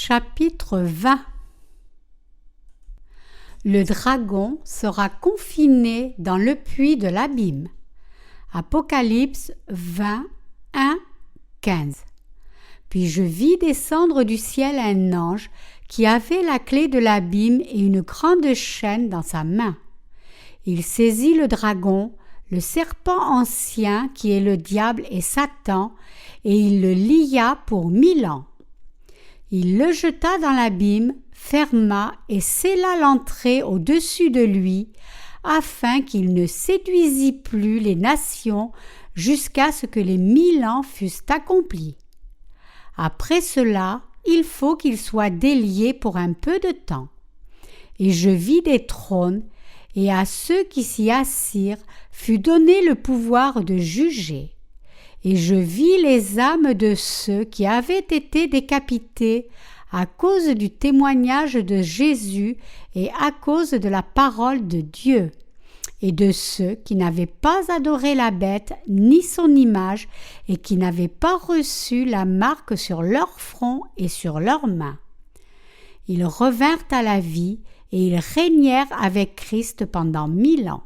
Chapitre 20. Le dragon sera confiné dans le puits de l'abîme. Apocalypse 20, 1, 15. Puis je vis descendre du ciel un ange qui avait la clé de l'abîme et une grande chaîne dans sa main. Il saisit le dragon, le serpent ancien qui est le diable et Satan, et il le lia pour 1000 ans. Il le jeta dans l'abîme, ferma et scella l'entrée au-dessus de lui, afin qu'il ne séduisît plus les nations jusqu'à ce que les 1000 ans fussent accomplis. Après cela, il faut qu'il soit délié pour un peu de temps. Et je vis des trônes, et à ceux qui s'y assirent fut donné le pouvoir de juger. Et je vis les âmes de ceux qui avaient été décapités à cause du témoignage de Jésus et à cause de la parole de Dieu, et de ceux qui n'avaient pas adoré la bête ni son image et qui n'avaient pas reçu la marque sur leur front et sur leurs mains. Ils revinrent à la vie et ils régnèrent avec Christ pendant 1000 ans.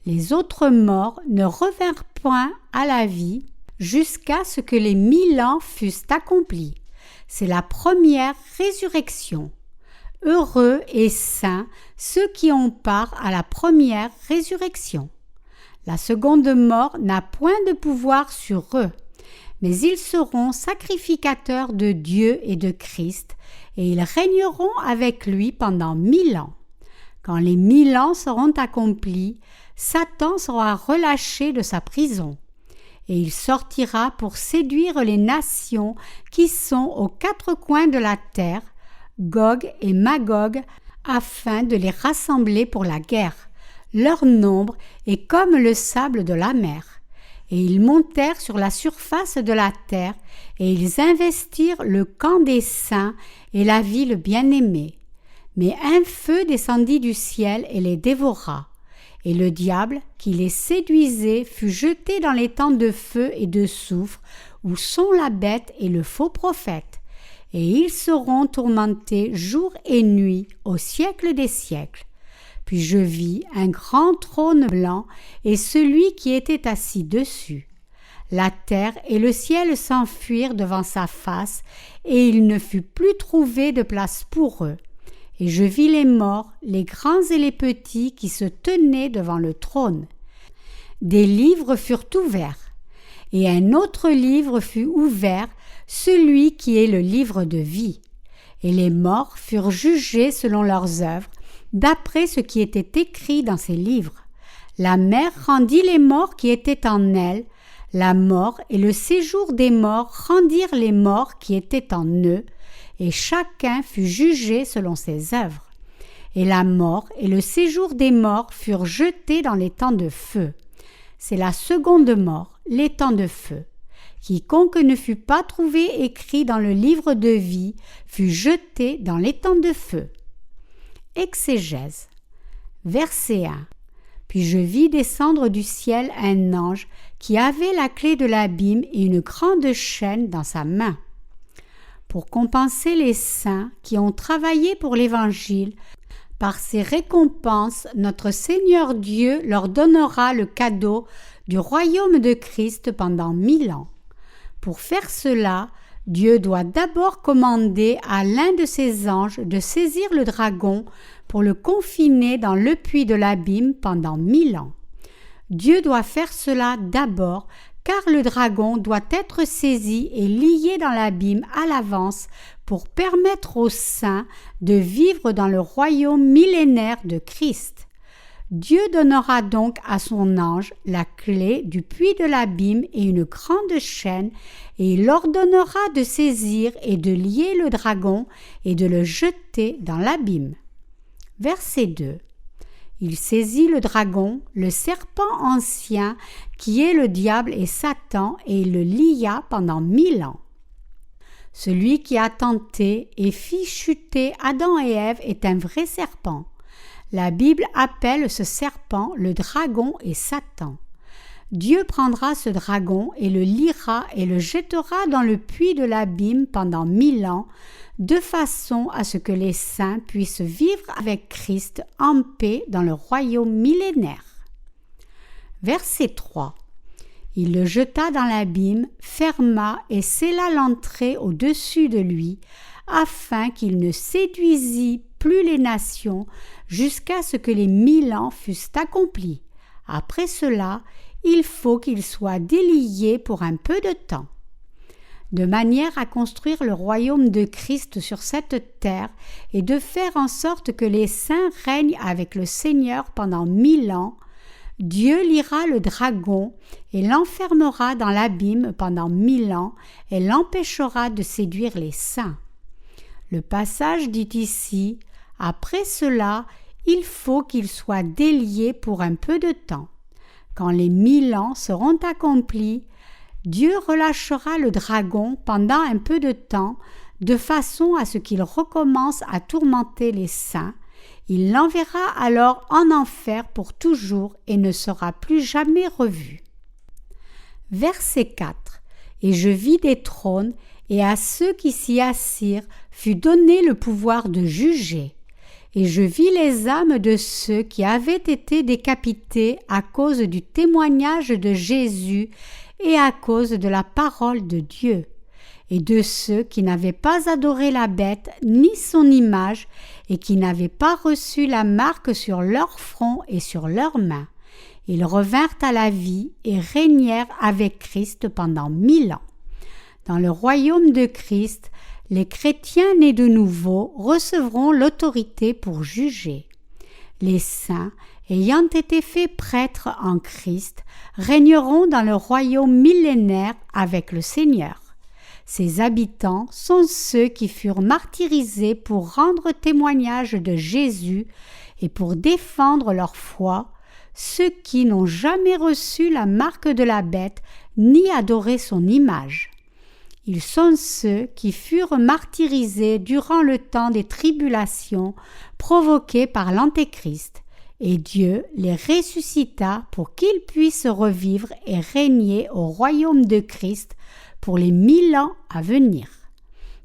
Les autres morts ne revinrent point à la vie jusqu'à ce que les 1000 ans fussent accomplis. C'est la première résurrection. Heureux et saints ceux qui ont part à la première résurrection. La seconde mort n'a point de pouvoir sur eux, mais ils seront sacrificateurs de Dieu et de Christ, et ils régneront avec lui pendant 1000 ans. Quand les 1000 ans seront accomplis, Satan sera relâché de sa prison, et il sortira pour séduire les nations qui sont aux 4 coins de la terre, Gog et Magog, afin de les rassembler pour la guerre. Leur nombre est comme le sable de la mer. Et ils montèrent sur la surface de la terre, et ils investirent le camp des saints et la ville bien-aimée. Mais un feu descendit du ciel et les dévora. Et le diable, qui les séduisait, fut jeté dans les temps de feu et de soufre, où sont la bête et le faux prophète. Et ils seront tourmentés jour et nuit au siècle des siècles. Puis je vis un grand trône blanc et celui qui était assis dessus. La terre et le ciel s'enfuirent devant sa face, et il ne fut plus trouvé de place pour eux. Et je vis les morts, les grands et les petits, qui se tenaient devant le trône. Des livres furent ouverts, et un autre livre fut ouvert, celui qui est le livre de vie. Et les morts furent jugés selon leurs œuvres, d'après ce qui était écrit dans ces livres. La mer rendit les morts qui étaient en elle, la mort et le séjour des morts rendirent les morts qui étaient en eux, et chacun fut jugé selon ses œuvres. Et la mort et le séjour des morts furent jetés dans les temps de feu. C'est la seconde mort, les temps de feu. Quiconque ne fut pas trouvé écrit dans le livre de vie fut jeté dans les temps de feu. Exégèse. Verset 1. Puis je vis descendre du ciel un ange qui avait la clé de l'abîme et une grande chaîne dans sa main. Pour compenser les saints qui ont travaillé pour l'Évangile, par ses récompenses, notre Seigneur Dieu leur donnera le cadeau du royaume de Christ pendant 1000 ans. Pour faire cela, Dieu doit d'abord commander à l'un de ses anges de saisir le dragon pour le confiner dans le puits de l'abîme pendant 1000 ans. Dieu doit faire cela d'abord, car le dragon doit être saisi et lié dans l'abîme à l'avance pour permettre aux saints de vivre dans le royaume millénaire de Christ. Dieu donnera donc à son ange la clé du puits de l'abîme et une grande chaîne, et il ordonnera de saisir et de lier le dragon et de le jeter dans l'abîme. Verset 2. Il saisit le dragon, le serpent ancien, qui est le diable et Satan, et il le lia pendant 1000 ans. Celui qui a tenté et fit chuter Adam et Ève est un vrai serpent. La Bible appelle ce serpent le dragon et Satan. Dieu prendra ce dragon et le liera et le jettera dans le puits de l'abîme pendant 1000 ans, de façon à ce que les saints puissent vivre avec Christ en paix dans le royaume millénaire. Verset 3. Il le jeta dans l'abîme, ferma et scella l'entrée au-dessus de lui, afin qu'il ne séduisît plus les nations jusqu'à ce que les 1000 ans fussent accomplis. Après cela, il faut qu'il soit délié pour un peu de temps. De manière à construire le royaume de Christ sur cette terre et de faire en sorte que les saints règnent avec le Seigneur pendant 1000 ans, Dieu liera le dragon et l'enfermera dans l'abîme pendant 1000 ans et l'empêchera de séduire les saints. Le passage dit ici « Après cela, il faut qu'il soit délié pour un peu de temps. Quand les 1000 ans seront accomplis, Dieu relâchera le dragon pendant un peu de temps, de façon à ce qu'il recommence à tourmenter les saints. Il l'enverra alors en enfer pour toujours et ne sera plus jamais revu. » Verset 4. Et je vis des trônes, et à ceux qui s'y assirent fut donné le pouvoir de juger. Et je vis les âmes de ceux qui avaient été décapités à cause du témoignage de Jésus et à cause de la parole de Dieu, et de ceux qui n'avaient pas adoré la bête ni son image, et qui n'avaient pas reçu la marque sur leur front et sur leurs mains. Ils revinrent à la vie et régnèrent avec Christ pendant 1000 ans. Dans le royaume de Christ, les chrétiens nés de nouveau recevront l'autorité pour juger. Les saints, ayant été faits prêtres en Christ, régneront dans le royaume millénaire avec le Seigneur. Ses habitants sont ceux qui furent martyrisés pour rendre témoignage de Jésus et pour défendre leur foi, ceux qui n'ont jamais reçu la marque de la bête ni adoré son image. Ils sont ceux qui furent martyrisés durant le temps des tribulations provoquées par l'Antéchrist, et Dieu les ressuscita pour qu'ils puissent revivre et régner au royaume de Christ pour les 1000 ans à venir.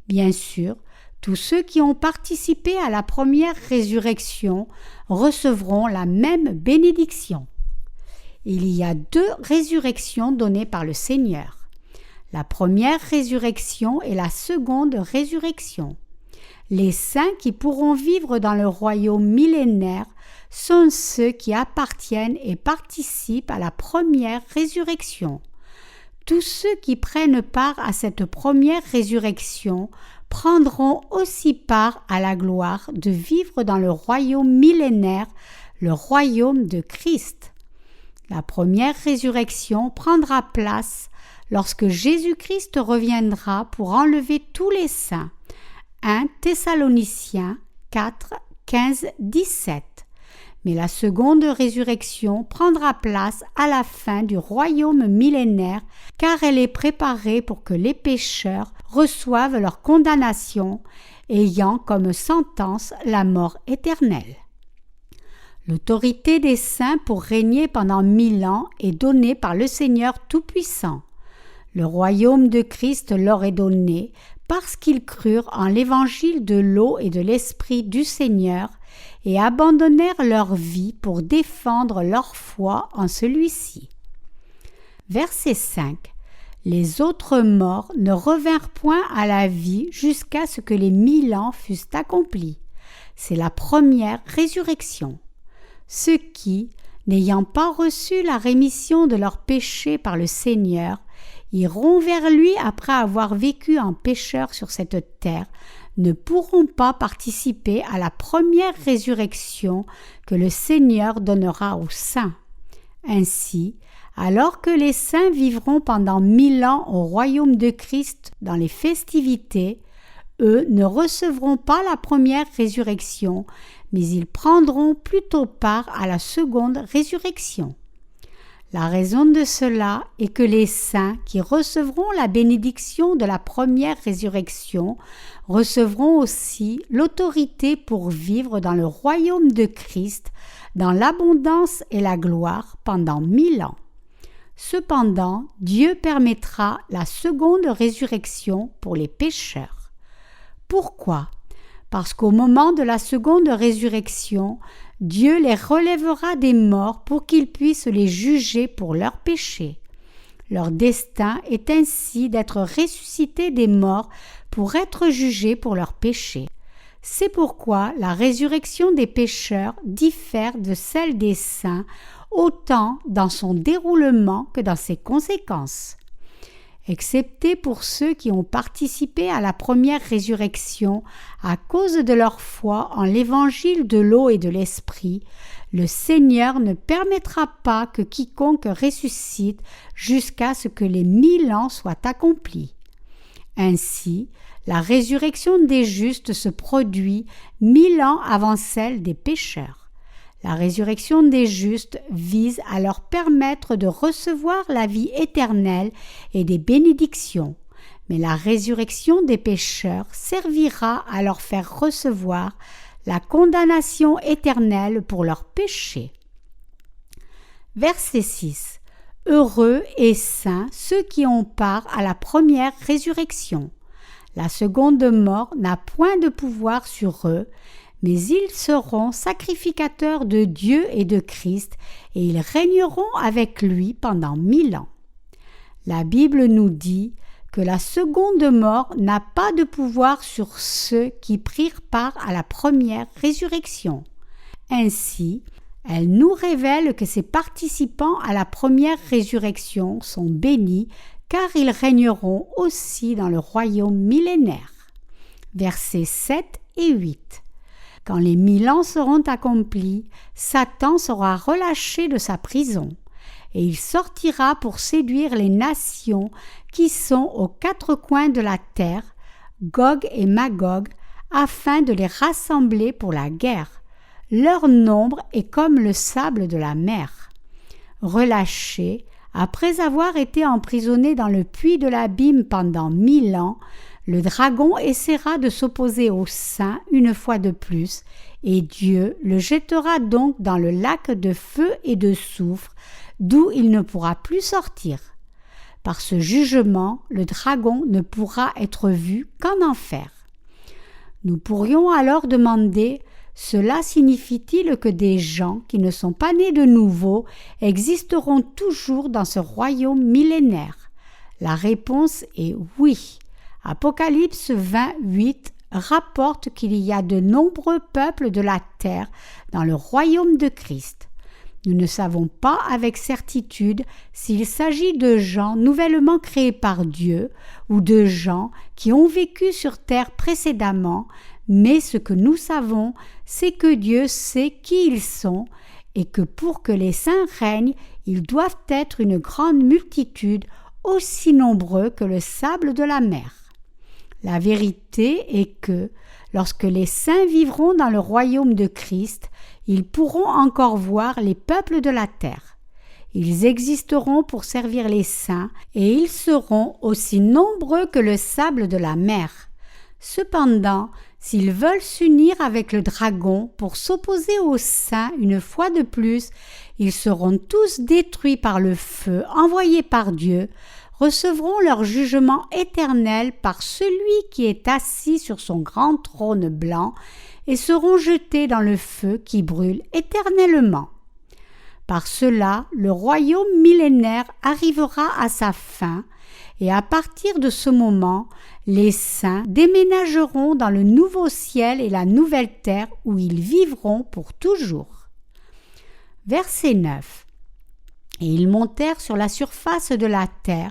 Bien sûr, tous ceux qui ont participé à la première résurrection recevront la même bénédiction. Il y a 2 résurrections données par le Seigneur. La première résurrection et la seconde résurrection. Les saints qui pourront vivre dans le royaume millénaire sont ceux qui appartiennent et participent à la première résurrection. Tous ceux qui prennent part à cette première résurrection prendront aussi part à la gloire de vivre dans le royaume millénaire, le royaume de Christ. La première résurrection prendra place lorsque Jésus-Christ reviendra pour enlever tous les saints. 1 Thessaloniciens 4, 15, 17. Mais la seconde résurrection prendra place à la fin du royaume millénaire, car elle est préparée pour que les pécheurs reçoivent leur condamnation, ayant comme sentence la mort éternelle. L'autorité des saints pour régner pendant 1000 ans est donnée par le Seigneur Tout-Puissant. Le royaume de Christ leur est donné parce qu'ils crurent en l'évangile de l'eau et de l'esprit du Seigneur et abandonnèrent leur vie pour défendre leur foi en celui-ci. Verset 5. Les autres morts ne revinrent point à la vie jusqu'à ce que les 1000 ans fussent accomplis. C'est la première résurrection. Ceux qui, n'ayant pas reçu la rémission de leurs péchés par le Seigneur, iront vers lui après avoir vécu en pécheurs sur cette terre, ne pourront pas participer à la première résurrection que le Seigneur donnera aux saints. Ainsi, alors que les saints vivront pendant 1000 ans au royaume de Christ dans les festivités, eux ne recevront pas la première résurrection, mais ils prendront plutôt part à la seconde résurrection. La raison de cela est que les saints qui recevront la bénédiction de la première résurrection recevront aussi l'autorité pour vivre dans le royaume de Christ, dans l'abondance et la gloire pendant 1000 ans. Cependant, Dieu permettra la seconde résurrection pour les pécheurs. Pourquoi ? Parce qu'au moment de la seconde résurrection, Dieu les relèvera des morts pour qu'ils puissent les juger pour leurs péchés. Leur destin est ainsi d'être ressuscités des morts pour être jugés pour leurs péchés. C'est pourquoi la résurrection des pécheurs diffère de celle des saints autant dans son déroulement que dans ses conséquences. Excepté pour ceux qui ont participé à la première résurrection à cause de leur foi en l'évangile de l'eau et de l'esprit, le Seigneur ne permettra pas que quiconque ressuscite jusqu'à ce que les 1000 ans soient accomplis. Ainsi, la résurrection des justes se produit 1000 ans avant celle des pécheurs. La résurrection des justes vise à leur permettre de recevoir la vie éternelle et des bénédictions, mais la résurrection des pécheurs servira à leur faire recevoir la condamnation éternelle pour leurs péchés. Verset 6. Heureux et saints ceux qui ont part à la première résurrection. La seconde mort n'a point de pouvoir sur eux, mais ils seront sacrificateurs de Dieu et de Christ, et ils régneront avec lui pendant 1000 ans. La Bible nous dit que la seconde mort n'a pas de pouvoir sur ceux qui prirent part à la première résurrection. Ainsi, elle nous révèle que ces participants à la première résurrection sont bénis, car ils régneront aussi dans le royaume millénaire. Versets 7 et 8. Quand les 1000 ans seront accomplis, Satan sera relâché de sa prison, et il sortira pour séduire les nations qui sont aux 4 coins de la terre, Gog et Magog, afin de les rassembler pour la guerre. Leur nombre est comme le sable de la mer. Relâchés, après avoir été emprisonnés dans le puits de l'abîme pendant 1000 ans, le dragon essaiera de s'opposer aux saints une fois de plus, et Dieu le jettera donc dans le lac de feu et de soufre, d'où il ne pourra plus sortir. Par ce jugement, le dragon ne pourra être vu qu'en enfer. Nous pourrions alors demander: cela signifie-t-il que des gens qui ne sont pas nés de nouveau existeront toujours dans ce royaume millénaire? La réponse est oui. Apocalypse 28 rapporte qu'il y a de nombreux peuples de la terre dans le royaume de Christ. Nous ne savons pas avec certitude s'il s'agit de gens nouvellement créés par Dieu ou de gens qui ont vécu sur terre précédemment, mais ce que nous savons, c'est que Dieu sait qui ils sont et que pour que les saints règnent, ils doivent être une grande multitude, aussi nombreux que le sable de la mer. La vérité est que, lorsque les saints vivront dans le royaume de Christ, ils pourront encore voir les peuples de la terre. Ils existeront pour servir les saints et ils seront aussi nombreux que le sable de la mer. Cependant, s'ils veulent s'unir avec le dragon pour s'opposer aux saints une fois de plus, ils seront tous détruits par le feu envoyé par Dieu, recevront leur jugement éternel par celui qui est assis sur son grand trône blanc et seront jetés dans le feu qui brûle éternellement. Par cela, le royaume millénaire arrivera à sa fin et à partir de ce moment, les saints déménageront dans le nouveau ciel et la nouvelle terre où ils vivront pour toujours. Verset 9. Et ils montèrent sur la surface de la terre,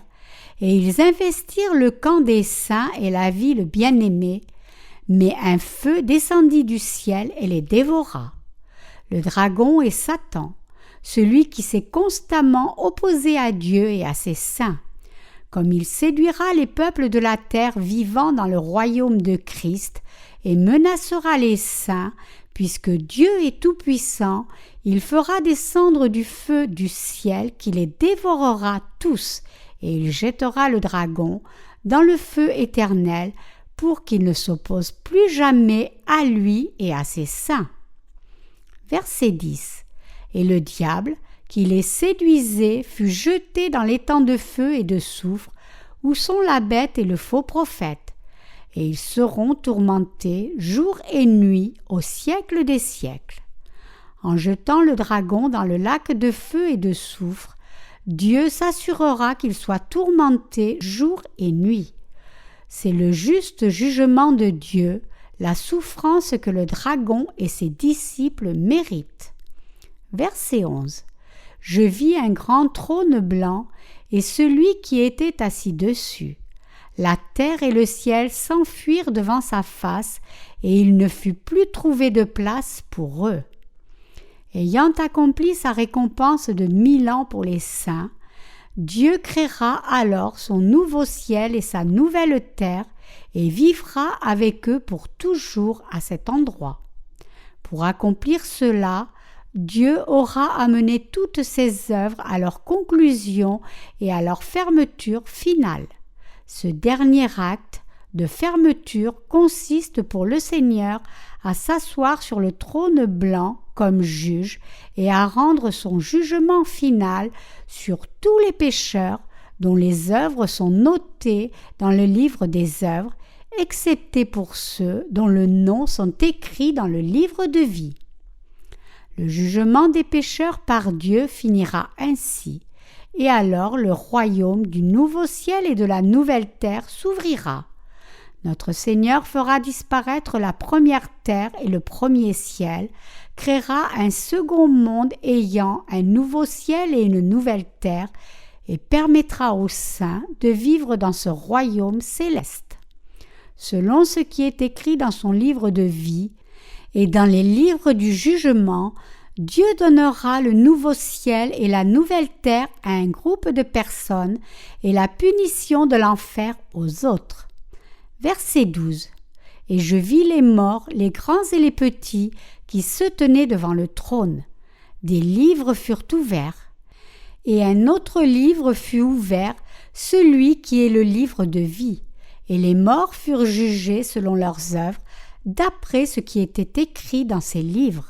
et ils investirent le camp des saints et la ville bien-aimée, mais un feu descendit du ciel et les dévora. Le dragon est Satan, celui qui s'est constamment opposé à Dieu et à ses saints. Comme il séduira les peuples de la terre vivant dans le royaume de Christ et menacera les saints, puisque Dieu est tout-puissant, il fera descendre du feu du ciel qui les dévorera tous, et il jettera le dragon dans le feu éternel pour qu'il ne s'oppose plus jamais à lui et à ses saints. Verset 10. Et le diable, qui les séduisait fut jeté dans l'étang de feu et de soufre, où sont la bête et le faux prophète, et ils seront tourmentés jour et nuit au siècle des siècles. En jetant le dragon dans le lac de feu et de soufre, Dieu s'assurera qu'il soit tourmenté jour et nuit. C'est le juste jugement de Dieu, la souffrance que le dragon et ses disciples méritent. Verset 11. Je vis un grand trône blanc et celui qui était assis dessus. La terre et le ciel s'enfuirent devant sa face et il ne fut plus trouvé de place pour eux. Ayant accompli sa récompense de 1000 ans pour les saints, Dieu créera alors son nouveau ciel et sa nouvelle terre et vivra avec eux pour toujours à cet endroit. Pour accomplir cela, Dieu aura amené toutes ses œuvres à leur conclusion et à leur fermeture finale. Ce dernier acte de fermeture consiste pour le Seigneur à s'asseoir sur le trône blanc comme juge et à rendre son jugement final sur tous les pécheurs dont les œuvres sont notées dans le livre des œuvres, excepté pour ceux dont le nom sont écrits dans le livre de vie. Le jugement des pécheurs par Dieu finira ainsi, et alors le royaume du nouveau ciel et de la nouvelle terre s'ouvrira. Notre Seigneur fera disparaître la première terre et le premier ciel, créera un second monde ayant un nouveau ciel et une nouvelle terre, et permettra aux saints de vivre dans ce royaume céleste. Selon ce qui est écrit dans son livre de vie et dans les livres du jugement, Dieu donnera le nouveau ciel et la nouvelle terre à un groupe de personnes et la punition de l'enfer aux autres. Verset 12. Et je vis les morts, les grands et les petits, qui se tenaient devant le trône. Des livres furent ouverts. Et un autre livre fut ouvert, celui qui est le livre de vie. Et les morts furent jugés selon leurs œuvres, d'après ce qui était écrit dans ces livres.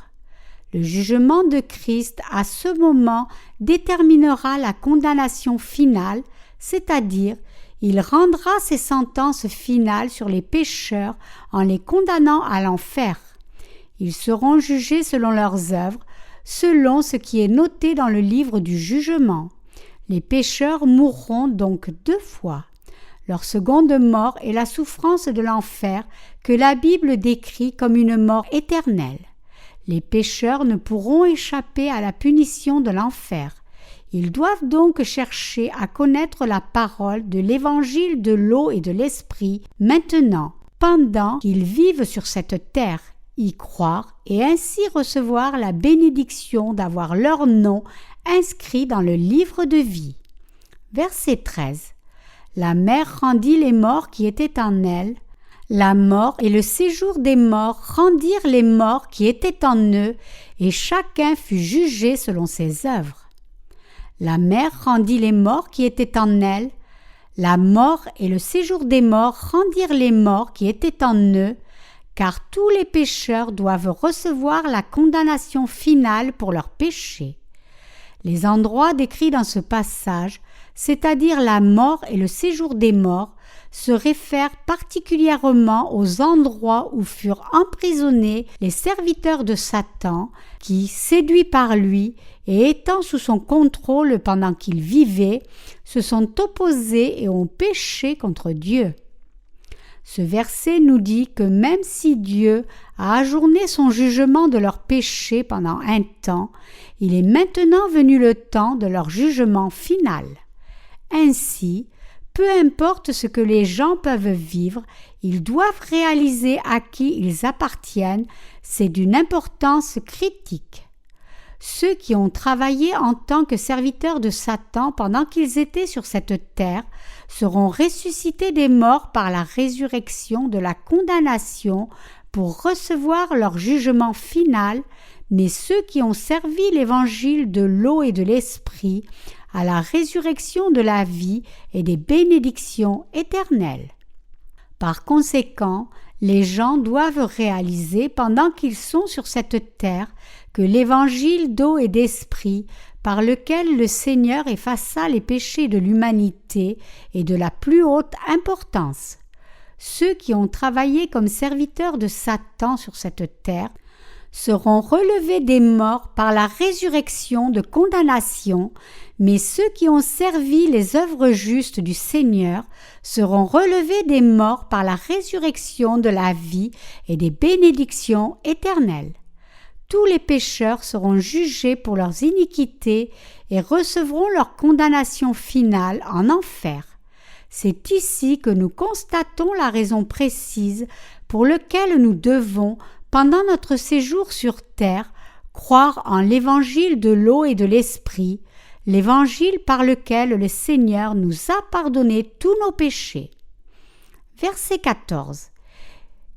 Le jugement de Christ à ce moment déterminera la condamnation finale, c'est-à-dire il rendra ses sentences finales sur les pécheurs en les condamnant à l'enfer. Ils seront jugés selon leurs œuvres, selon ce qui est noté dans le livre du jugement. Les pécheurs mourront donc 2 fois. Leur seconde mort est la souffrance de l'enfer que la Bible décrit comme une mort éternelle. Les pécheurs ne pourront échapper à la punition de l'enfer. Ils doivent donc chercher à connaître la parole de l'évangile de l'eau et de l'esprit maintenant, pendant qu'ils vivent sur cette terre, y croire et ainsi recevoir la bénédiction d'avoir leur nom inscrit dans le livre de vie. Verset 13. La mer rendit les morts qui étaient en elle. La mort et le séjour des morts rendirent les morts qui étaient en eux, et chacun fut jugé selon ses œuvres. La mer rendit les morts qui étaient en elle. La mort et le séjour des morts rendirent les morts qui étaient en eux, car tous les pécheurs doivent recevoir la condamnation finale pour leurs péchés. Les endroits décrits dans ce passage, c'est-à-dire la mort et le séjour des morts, se réfèrent particulièrement aux endroits où furent emprisonnés les serviteurs de Satan qui, séduits par lui et étant sous son contrôle pendant qu'il vivait, se sont opposés et ont péché contre Dieu. Ce verset nous dit que même si Dieu a ajourné son jugement de leurs péchés pendant un temps, il est maintenant venu le temps de leur jugement final. Ainsi, peu importe ce que les gens peuvent vivre, ils doivent réaliser à qui ils appartiennent, c'est d'une importance critique. Ceux qui ont travaillé en tant que serviteurs de Satan pendant qu'ils étaient sur cette terre seront ressuscités des morts par la résurrection de la condamnation pour recevoir leur jugement final, mais ceux qui ont servi l'évangile de l'eau et de l'esprit à la résurrection de la vie et des bénédictions éternelles. Par conséquent, les gens doivent réaliser pendant qu'ils sont sur cette terre que l'évangile d'eau et d'esprit par lequel le Seigneur effaça les péchés de l'humanité est de la plus haute importance. Ceux qui ont travaillé comme serviteurs de Satan sur cette terre seront relevés des morts par la résurrection de condamnation, mais ceux qui ont servi les œuvres justes du Seigneur seront relevés des morts par la résurrection de la vie et des bénédictions éternelles. Tous les pécheurs seront jugés pour leurs iniquités et recevront leur condamnation finale en enfer. C'est ici que nous constatons la raison précise pour laquelle nous devons, pendant notre séjour sur terre, croire en l'évangile de l'eau et de l'esprit, l'évangile par lequel le Seigneur nous a pardonné tous nos péchés. Verset 14.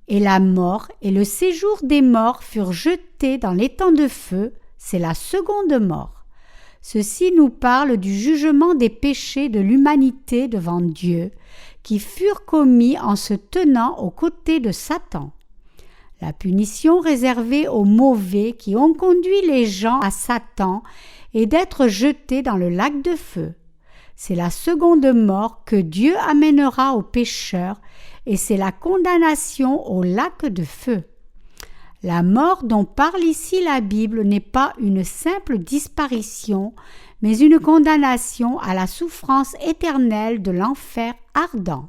Et la mort et le séjour des morts furent jetés dans l'étang de feu, c'est la seconde mort. Ceci nous parle du jugement des péchés de l'humanité devant Dieu, qui furent commis en se tenant aux côtés de Satan. La punition réservée aux mauvais qui ont conduit les gens à Satan est d'être jetés dans le lac de feu. C'est la seconde mort que Dieu amènera aux pécheurs et c'est la condamnation au lac de feu. La mort dont parle ici la Bible n'est pas une simple disparition, mais une condamnation à la souffrance éternelle de l'enfer ardent.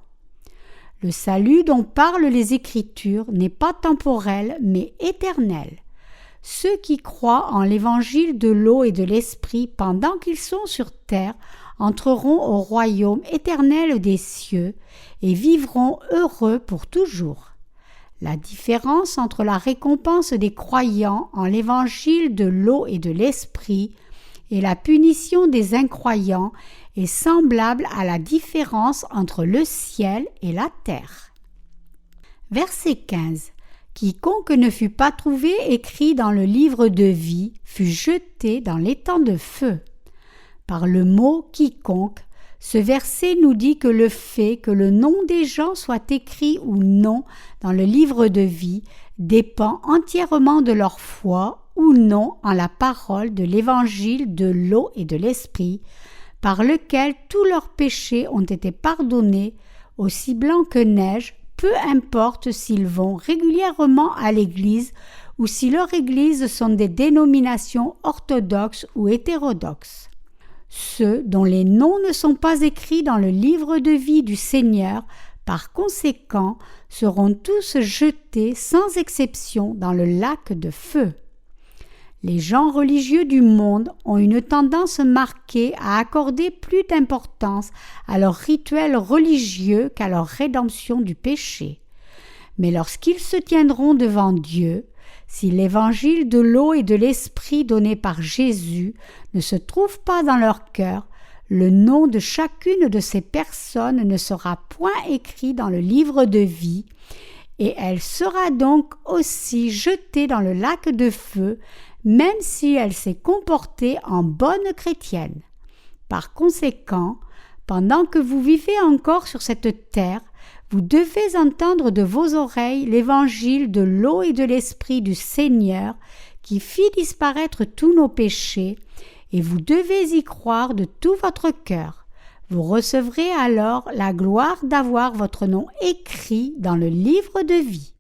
Le salut dont parlent les Écritures n'est pas temporel, mais éternel. Ceux qui croient en l'évangile de l'eau et de l'esprit pendant qu'ils sont sur terre entreront au royaume éternel des cieux et vivront heureux pour toujours. La différence entre la récompense des croyants en l'évangile de l'eau et de l'esprit et la punition des incroyants est semblable à la différence entre le ciel et la terre. Verset 15. Quiconque ne fut pas trouvé écrit dans le livre de vie fut jeté dans l'étang de feu. Par le mot quiconque, ce verset nous dit que le fait que le nom des gens soit écrit ou non dans le livre de vie dépend entièrement de leur foi ou non en la parole de l'évangile de l'eau et de l'esprit, par lequel tous leurs péchés ont été pardonnés, aussi blancs que neige, peu importe s'ils vont régulièrement à l'église ou si leur église sont des dénominations orthodoxes ou hétérodoxes. Ceux dont les noms ne sont pas écrits dans le livre de vie du Seigneur, par conséquent, seront tous jetés sans exception dans le lac de feu. Les gens religieux du monde ont une tendance marquée à accorder plus d'importance à leurs rituels religieux qu'à leur rédemption du péché. Mais lorsqu'ils se tiendront devant Dieu, si l'évangile de l'eau et de l'esprit donné par Jésus ne se trouve pas dans leur cœur, le nom de chacune de ces personnes ne sera point écrit dans le livre de vie, et elle sera donc aussi jetée dans le lac de feu, même si elle s'est comportée en bonne chrétienne. Par conséquent, pendant que vous vivez encore sur cette terre, vous devez entendre de vos oreilles l'évangile de l'eau et de l'esprit du Seigneur qui fit disparaître tous nos péchés, et vous devez y croire de tout votre cœur. Vous recevrez alors la gloire d'avoir votre nom écrit dans le livre de vie.